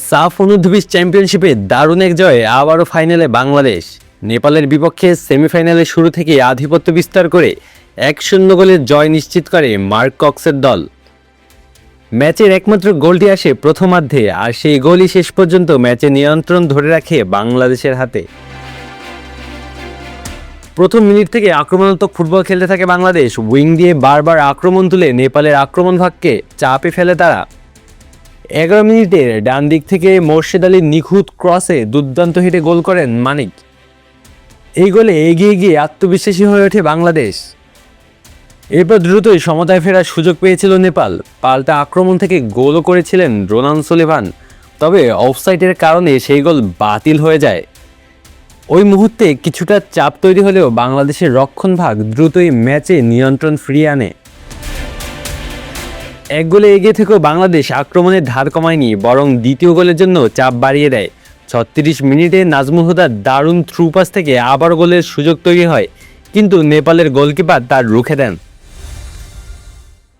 সাফ অনুর্ধ-20 চ্যাম্পিয়নশিপে দারুণ এক জয়ে আবারও ফাইনালে বাংলাদেশ। নেপালের বিপক্ষে সেমিফাইনালের শুরু থেকে আধিপত্য বিস্তার করে 1-0 গোলের জয় নিশ্চিত করে মার্ক কক্সের দল। ম্যাচের একমাত্র গোলটি আসে প্রথমার্ধে, আর সেই গোলই শেষ পর্যন্ত ম্যাচে নিয়ন্ত্রণ ধরে রাখে বাংলাদেশের হাতে। প্রথম মিনিট থেকে আক্রমণাত্মক ফুটবল খেলতে থাকে বাংলাদেশ। উইং দিয়ে বারবার আক্রমণ তুলে নেপালের আক্রমণ ভাগকে চাপে ফেলে তারা। 11 মিনিটের ডান দিক থেকে মোর্শেদ আলীর নিখুঁত ক্রসে দুর্দান্ত হিটে গোল করেন মানিক। এই গোলে এগিয়ে গিয়ে আত্মবিশ্বাসী হয়ে ওঠে বাংলাদেশ। এরপর দ্রুতই সমতায় ফেরার সুযোগ পেয়েছিল নেপাল। পাল্টা আক্রমণ থেকে গোলও করেছিলেন রোনান সুলিভান, তবে অফসাইডের কারণে সেই গোল বাতিল হয়ে যায়। ওই মুহূর্তে কিছুটা চাপ তৈরি হলেও বাংলাদেশের রক্ষণভাগ দ্রুতই ম্যাচে নিয়ন্ত্রণ ফিরিয়ে আনে। এক গোলে এগিয়ে থেকেও বাংলাদেশ আক্রমণের ধার কমায়নি, বরং দ্বিতীয় গোলের জন্য চাপ বাড়িয়ে দেয়। 36 মিনিটে নাজমুল হুদার দারুণ থ্রু পাস থেকে আবার গোলের সুযোগ তৈরি হয়, কিন্তু নেপালের গোলকিপার তার রুখে দেন।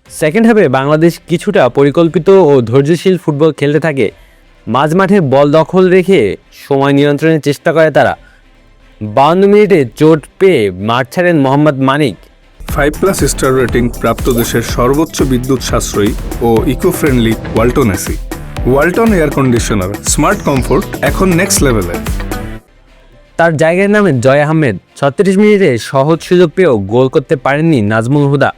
সেকেন্ড হাফে বাংলাদেশ কিছুটা পরিকল্পিত ও ধৈর্যশীল ফুটবল খেলতে থাকে। মাঝমাঠে বল দখল রেখে সময় নিয়ন্ত্রণের চেষ্টা করে তারা। 52 মিনিটে চোট পেয়ে মাঠ ছাড়েন মোহাম্মদ মানিক। 5+ স্টার রেটিং প্রাপ্ত দেশের সর্বোচ্চ বিদ্যুৎ সাশ্রয়ী ও eco friendly Walton AC. Walton air conditioner, smart comfort এখন নেক্সট লেভেলে। তার জায়গায় নামে জয় আহমেদ। 36 মিনিটে সহজ সুযোগ পেয়েও গোল করতে পারেননি নাজমুল হুদা।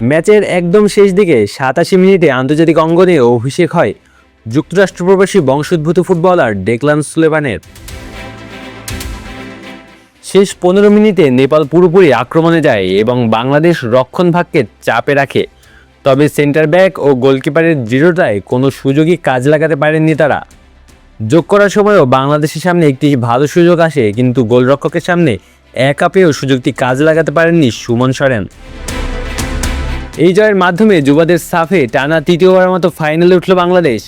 ম্যাচের একদম শেষ দিকে 87 মিনিটে আন্তর্জাতিক অঙ্গনে অভিষেক হয় যুক্তরাষ্ট্র প্রবাসী বংশোদ্ভূত ফুটবলার ডেকলান সুলেভানের। শেষ 15 মিনিটে নেপাল পুরোপুরি আক্রমণে যায় এবং বাংলাদেশ রক্ষণভাগকে চাপে রাখে, তবে সেন্টার ব্যাক ও গোলকিপারের দৃঢ়তায় কোনো সুযোগই কাজ লাগাতে পারেননি তারা। যোগ করার সময়ও বাংলাদেশের সামনে একটি ভালো সুযোগ আসে, কিন্তু গোলরক্ষকের সামনে একা পেয়েও সুযোগটি কাজ লাগাতে পারেননি সুমন সরেন। এই জয়ের মাধ্যমে যুবাদের সাফে টানা তৃতীয়বারের মতো ফাইনালে উঠল বাংলাদেশ।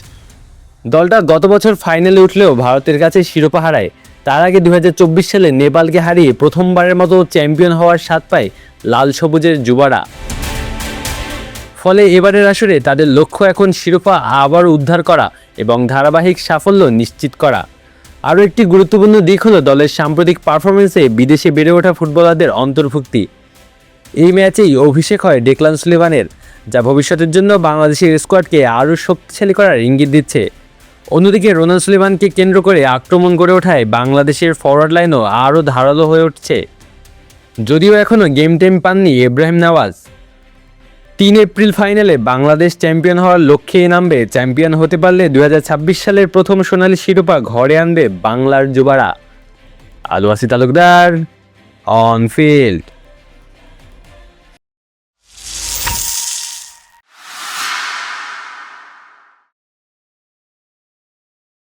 দলটা গত বছর ফাইনালে উঠলেও ভারতের কাছে শিরোপা হারায়। তার আগে 2024 সালে নেপালকে হারিয়ে প্রথমবারের মতো চ্যাম্পিয়ন হওয়ার স্বাদ পায় লাল সবুজের যুবারা। ফলে এবারের আসরে তাদের লক্ষ্য এখন শিরোপা আবার উদ্ধার করা এবং ধারাবাহিক সাফল্য নিশ্চিত করা। আরও একটি গুরুত্বপূর্ণ দিক হলো দলের সাম্প্রতিক পারফরমেন্সে বিদেশে বেড়ে ওঠা ফুটবলারদের অন্তর্ভুক্তি। এই ম্যাচেই অভিষেক হয় ডেকলান সুলেভানের, যা ভবিষ্যতের জন্য বাংলাদেশের স্কোয়াডকে আরও শক্তিশালী করার ইঙ্গিত দিচ্ছে। অন্যদিকে রোনান সুলেভানকে কেন্দ্র করে আক্রমণ গড়ে ওঠায় বাংলাদেশের ফরওয়ার্ড লাইনও আরও ধারালো হয়ে উঠছে। যদিও এখনও গেম টাইম পাননি ইব্রাহিম নওয়াজ। 3 এপ্রিল ফাইনালে বাংলাদেশ চ্যাম্পিয়ন হওয়ার লক্ষ্যেই নামবে। চ্যাম্পিয়ন হতে পারলে 2026 সালের প্রথম সোনালী শিরোপা ঘরে আনবে বাংলার যুবারা। আলু আসি তালুকদার, অন ফিল্ড।